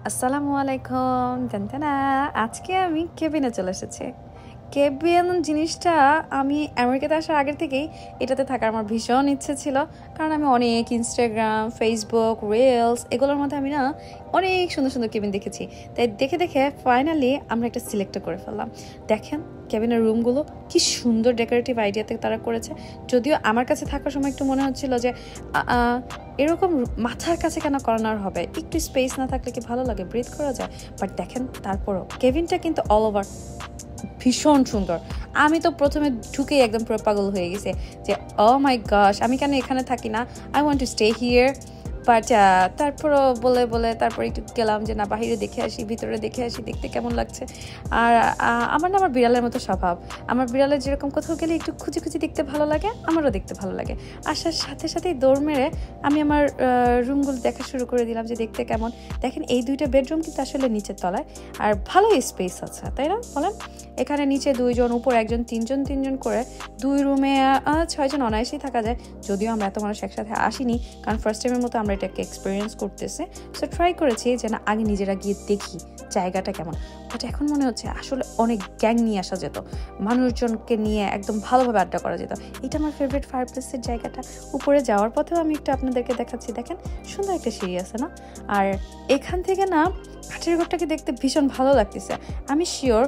আসসালামু আলাইকুম জানতেনা আজকে আমি কেবিনে চলে এসেছি। কেবিন জিনিসটা আমি আমেরিকাতে আসার আগের থেকেই এটাতে থাকার আমার ভীষণ ইচ্ছে ছিল, কারণ আমি অনেক ইনস্টাগ্রাম, ফেসবুক, রিলস এগুলোর মধ্যে আমি না অনেক সুন্দর সুন্দর কেবিন দেখেছি। তাই দেখে দেখে ফাইনালি আমরা একটা সিলেক্ট করে ফেললাম। দেখেন কেবিনের রুমগুলো কি সুন্দর ডেকোরেটিভ আইডিয়াতে তারা করেছে। যদিও আমার কাছে থাকার সময় একটু মনে হচ্ছিল যে এরকম মাথার কাছে কেন করানোর হবে, একটু স্পেস না থাকলে কি ভালো লাগে, ব্রিথ করা যায়। বাট দেখেন তারপরও কেবিনটা কিন্তু অল ওভার ভীষণ সুন্দর। আমি তো প্রথমে ঢুকেই একদম পুরো পাগল হয়ে গেছে যে ও মাই গশ, আমি কেন এখানে থাকি না, I want to stay here. But তারপরও বলে বলে তারপর একটু গেলাম যে না বাইরে দেখে আসি, ভিতরে দেখে আসি, দেখতে কেমন লাগছে। আর আমার না আমার বিড়ালের মতো স্বভাব, আমার বিড়ালের যেরকম কোথাও গেলে একটু খুঁজি খুঁজি দেখতে ভালো লাগে, আমারও দেখতে ভালো লাগে। আসার সাথে সাথেই দৌড় মেরে আমি আমার রুমগুলো দেখা শুরু করে দিলাম যে দেখতে কেমন। দেখেন এই দুইটা বেডরুম কিন্তু আসলে নিচের তলায়, আর ভালোই স্পেস আছে তাই না বলেন। এখানে নিচে দুইজন, উপর একজন, তিনজন করে দুই রুমে 6 জন অনায়াসেই থাকা যায়। যদিও আমরা এত মানুষ একসাথে আসিনি, কারণ ফার্স্ট টাইমের মতো আমরা এটাকে এক্সপিরিয়েন্স করতেছি। সো ট্রাই করেছি যে না আগে নিজেরা গিয়ে দেখি জায়গাটা কেমন। বাট এখন মনে হচ্ছে আসলে অনেক গ্যাং নিয়ে আসা যেত, মানুষজনকে নিয়ে একদম ভালোভাবে আড্ডা করা যেত। এটা আমার ফেভারিট ফায়ার প্লেসের জায়গাটা। উপরে যাওয়ার পথেও আমি একটু আপনাদেরকে দেখাচ্ছি, দেখেন সুন্দর একটা সিঁড়ি আছে না। আর এখান থেকে না কাঠের ঘরটাকে দেখতে ভীষণ ভালো লাগতেছে। আমি শিওর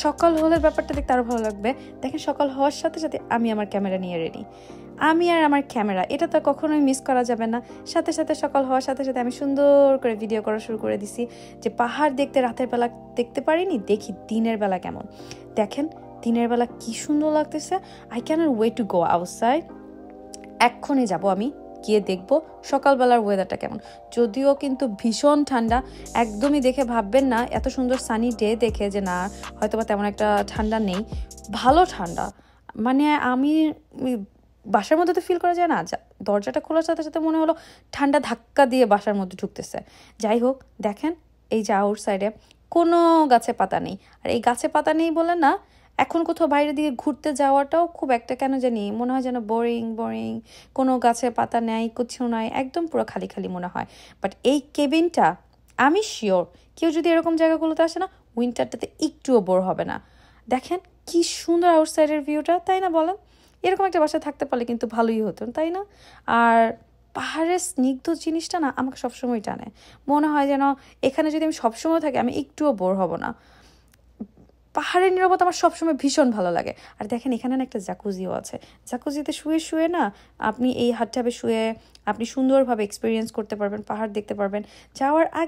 সকাল হলে ব্যাপারটা দেখতে আরও ভালো লাগবে। দেখেন সকাল হওয়ার সাথে সাথে আমি আমার ক্যামেরা নিয়ে রেডি। আমি আর আমার ক্যামেরা, এটা তো কখনোই মিস করা যাবে না। সাথে সাথে সকাল হওয়ার সাথে সাথে আমি সুন্দর করে ভিডিও করা শুরু করে দিছি যে পাহাড় দেখতে রাতের বেলা দেখতে পারিনি, দেখি দিনের বেলা কেমন। দেখেন দিনের বেলা কি সুন্দর লাগতেছে। I can't wait to go outside. এক্ষুনি যাব আমি, গিয়ে দেখবো সকালবেলার ওয়েদারটা কেমন। যদিও কিন্তু ভীষণ ঠান্ডা, একদমই দেখে ভাববেন না এত সুন্দর সানি ডে দেখে যে না হয়তো বা তেমন একটা ঠান্ডা নেই। ভালো ঠান্ডা, মানে আমি বাসার মধ্যে তো ফিল করা যায় না। দরজাটা খোলার সাথে সাথে মনে হলো ঠান্ডা ধাক্কা দিয়ে বাসার মধ্যে ঢুকতেছে। যাই হোক দেখেন এই যে আউটসাইডে কোনো গাছে পাতা নেই। আর এই গাছে পাতা নেই বলে না এখন কোথাও বাইরের দিকে ঘুরতে যাওয়াটাও খুব একটা কেন জানি মনে হয় যেন বোরিং বোরিং, কোনো গাছে পাতা নেই, কিছু নাই, একদম পুরো খালি খালি মনে হয়। বাট এই কেবিনটা আমি শিওর কেউ যদি এরকম জায়গাগুলোতে আসে না উইন্টারটাতে একটুও বোর হবে না। দেখেন কি সুন্দর আউটসাইডের ভিউটা, তাই না বলেন। এরকম একটা বাসায় থাকতে পারলে কিন্তু ভালোই হতো তাই না। আর পাহাড়ের স্নিগ্ধ জিনিসটা না আমাকে সবসময় টানে। মনে হয় যেন এখানে যদি আমি সবসময় থাকি আমি একটুও বোর হব না। পাহাড়ের নীরবতা আমার সবসময় ভীষণ ভালো লাগে। আর দেখেন এখানে না একটা জাকুজিও আছে। জাকুজিতে শুয়ে শুয়ে না আপনি এই হাত টাবে শুয়ে আপনি সুন্দরভাবে এক্সপিরিয়েন্স করতে পারবেন, পাহাড় দেখতে পারবেন। যাওয়ার আগে